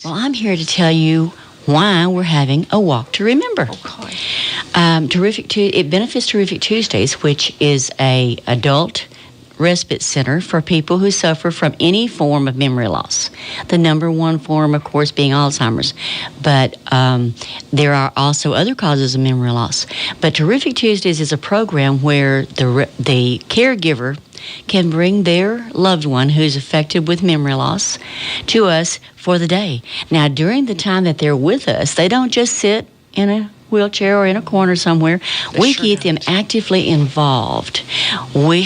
Well, I'm here to tell you why we're having a Walk to Remember. Okay. It benefits Terrific Tuesdays, which is a adult respite center for people who suffer from any form of memory loss. The number one form, of course, being Alzheimer's. But there are also other causes of memory loss. But Terrific Tuesdays is a program where the caregiver can bring their loved one who's affected with memory loss to us for the day. Now, during the time that they're with us, they don't just sit in a wheelchair or in a corner somewhere. We keep them actively involved. We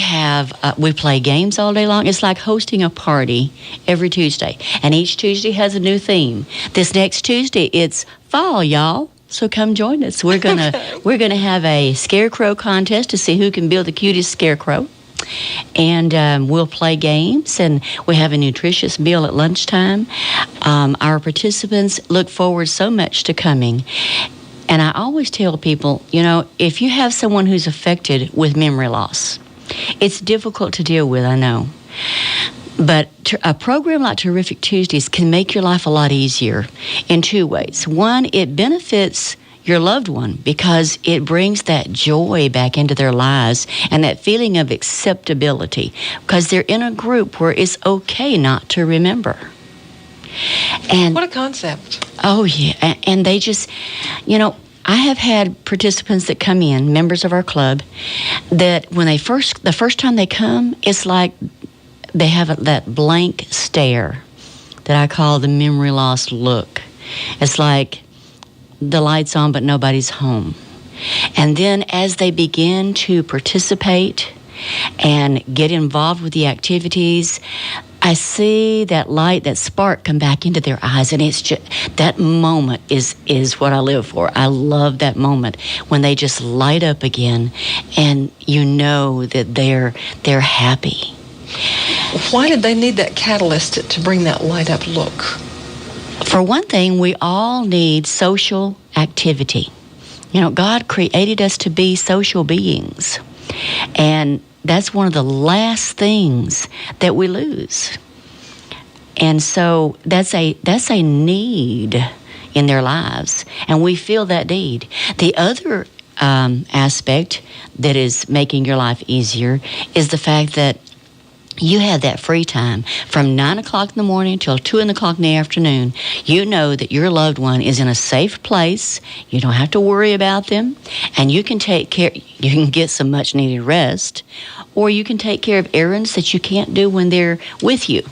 play games all day long. It's like hosting a party every Tuesday, and each Tuesday has a new theme. This next Tuesday, it's fall, y'all. So come join us. We're gonna have a scarecrow contest to see who can build the cutest scarecrow. And we'll play games, and we have a nutritious meal at lunchtime. Our participants look forward so much to coming. And I always tell people, if you have someone who's affected with memory loss, it's difficult to deal with, I know. But a program like Terrific Tuesdays can make your life a lot easier in two ways. One, it benefits your loved one because it brings that joy back into their lives and that feeling of acceptability because they're in a group where it's okay not to remember. And what a concept. Oh, yeah. And they just, I have had participants that come in, members of our club, that when the first time they come, it's like they have that blank stare that I call the memory loss look. It's like the light's on, but nobody's home. And then as they begin to participate and get involved with the activities, I see that light, that spark come back into their eyes, and it's just that moment is what I live for. I love that moment when they just light up again, and you know that they're happy. Why did they need that catalyst to bring that light up look? For one thing, we all need social activity. God created us to be social beings, and that's one of the last things that we lose. And so that's a need in their lives, and we feel that need. The other aspect that is making your life easier is the fact that you have that free time from 9 o'clock in the morning till 2 o'clock in the afternoon. You know that your loved one is in a safe place. You don't have to worry about them. And you can take care, you can get some much needed rest, or you can take care of errands that you can't do when they're with you.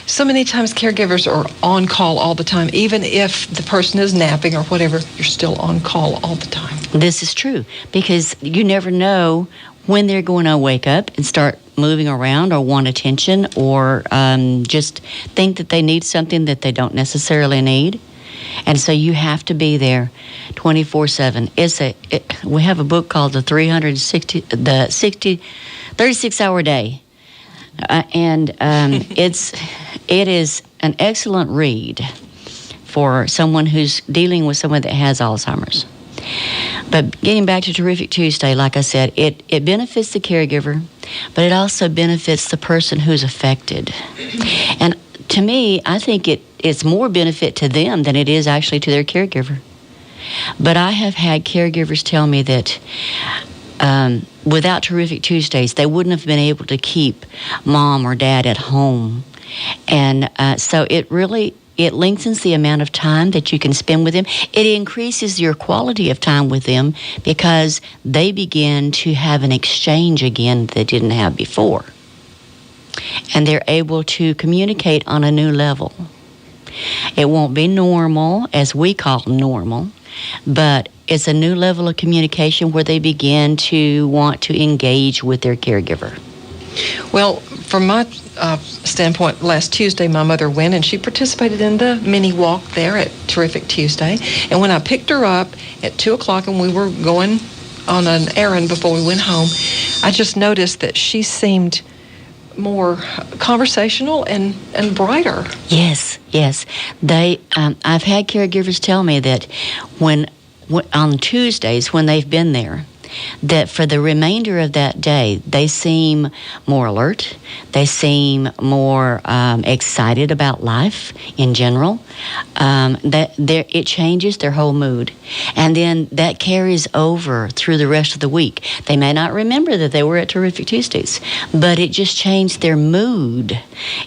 So many times caregivers are on call all the time. Even if the person is napping or whatever, you're still on call all the time. This is true because you never know when they're going to wake up and start moving around or want attention or just think that they need something that they don't necessarily need. And so you have to be there 24/7. We have a book called the 36-hour day. It is an excellent read for someone who's dealing with someone that has Alzheimer's. But getting back to Terrific Tuesday, like I said, it benefits the caregiver, but it also benefits the person who's affected. And to me, I think it's more benefit to them than it is actually to their caregiver. But I have had caregivers tell me that without Terrific Tuesdays, they wouldn't have been able to keep mom or dad at home. And so it lengthens the amount of time that you can spend with them. It increases your quality of time with them because they begin to have an exchange again that they didn't have before. And they're able to communicate on a new level. It won't be normal, as we call normal, but it's a new level of communication where they begin to want to engage with their caregiver. Well, from my standpoint, last Tuesday my mother went and she participated in the mini walk there at Terrific Tuesday. And when I picked her up at 2 o'clock and we were going on an errand before we went home, I just noticed that she seemed more conversational and brighter. Yes. I've had caregivers tell me that when on Tuesdays when they've been there, that for the remainder of that day, they seem more alert. They seem more excited about life in general. It changes their whole mood. And then that carries over through the rest of the week. They may not remember that they were at Terrific Tuesdays, but it just changed their mood.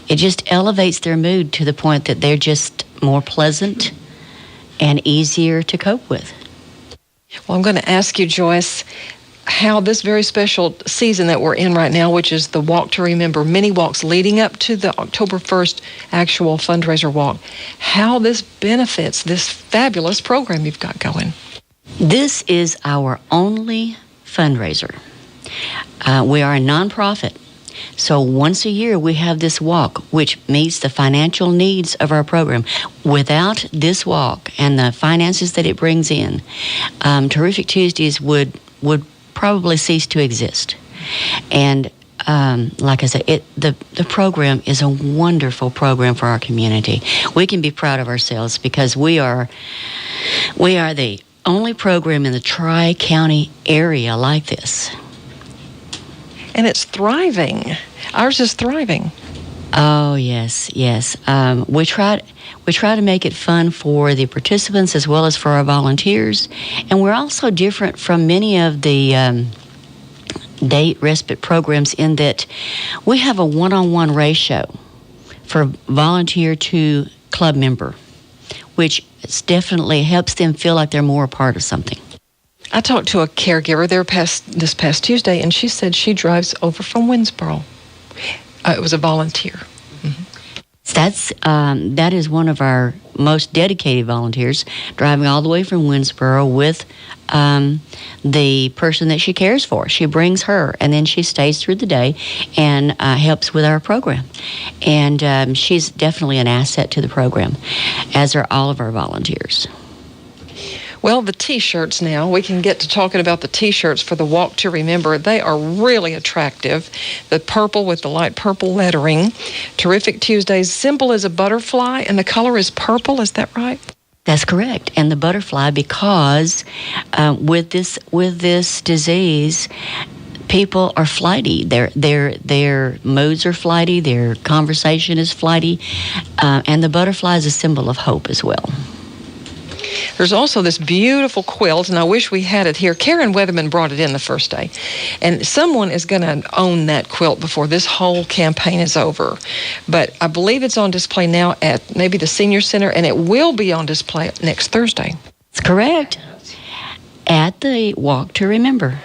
It just elevates their mood to the point that they're just more pleasant and easier to cope with. Well, I'm going to ask you, Joyce, how this very special season that we're in right now, which is the Walk to Remember, mini walks leading up to the October 1st actual fundraiser walk, how this benefits this fabulous program you've got going. This is our only fundraiser. We are a nonprofit. So once a year, we have this walk, which meets the financial needs of our program. Without this walk and the finances that it brings in, Terrific Tuesdays would probably cease to exist. And like I said, the program is a wonderful program for our community. We can be proud of ourselves because we are the only program in the Tri-County area like this. And it's thriving. Ours is thriving. Oh, yes. We try to make it fun for the participants as well as for our volunteers. And we're also different from many of the day respite programs in that we have a one-on-one ratio for volunteer to club member, which definitely helps them feel like they're more a part of something. I talked to a caregiver there this past Tuesday, and she said she drives over from Winsboro. It was a volunteer. Mm-hmm. That is one of our most dedicated volunteers, driving all the way from Winsboro with the person that she cares for. She brings her, and then she stays through the day and helps with our program. And she's definitely an asset to the program, as are all of our volunteers. Well, the T-shirts now, we can get to talking about the T-shirts for the Walk to Remember. They are really attractive. The purple with the light purple lettering. Terrific Tuesdays, symbol is a butterfly, and the color is purple. Is that right? That's correct. And the butterfly, because with this disease, people are flighty. Their moods are flighty. Their conversation is flighty. And the butterfly is a symbol of hope as well. There's also this beautiful quilt, and I wish we had it here. Karen Weatherman brought it in the first day, and someone is going to own that quilt before this whole campaign is over. But I believe it's on display now at maybe the Senior Center, and it will be on display next Thursday. That's correct. At the Walk to Remember.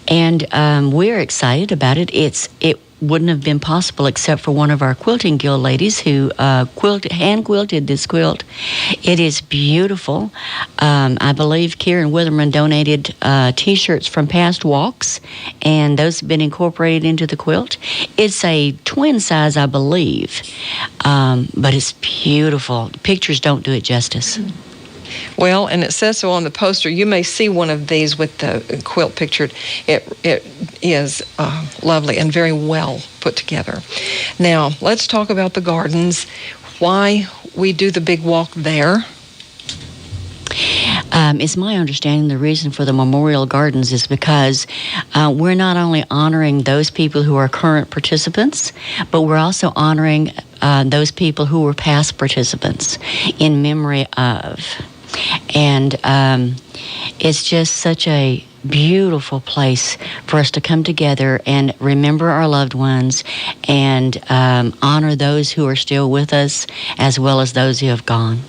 And we're excited about it. It wouldn't have been possible except for one of our quilting guild ladies who hand quilted this quilt. It is beautiful. I believe Karen Witherman donated T-shirts from past walks, and those have been incorporated into the quilt. It's a twin size, I believe, but it's beautiful. Pictures don't do it justice. Well, and it says so on the poster. You may see one of these with the quilt pictured. It is lovely and very well put together. Now, let's talk about the gardens, why we do the big walk there. It's my understanding the reason for the Memorial Gardens is because we're not only honoring those people who are current participants, but we're also honoring those people who were past participants in memory of. And it's just such a beautiful place for us to come together and remember our loved ones and honor those who are still with us as well as those who have gone.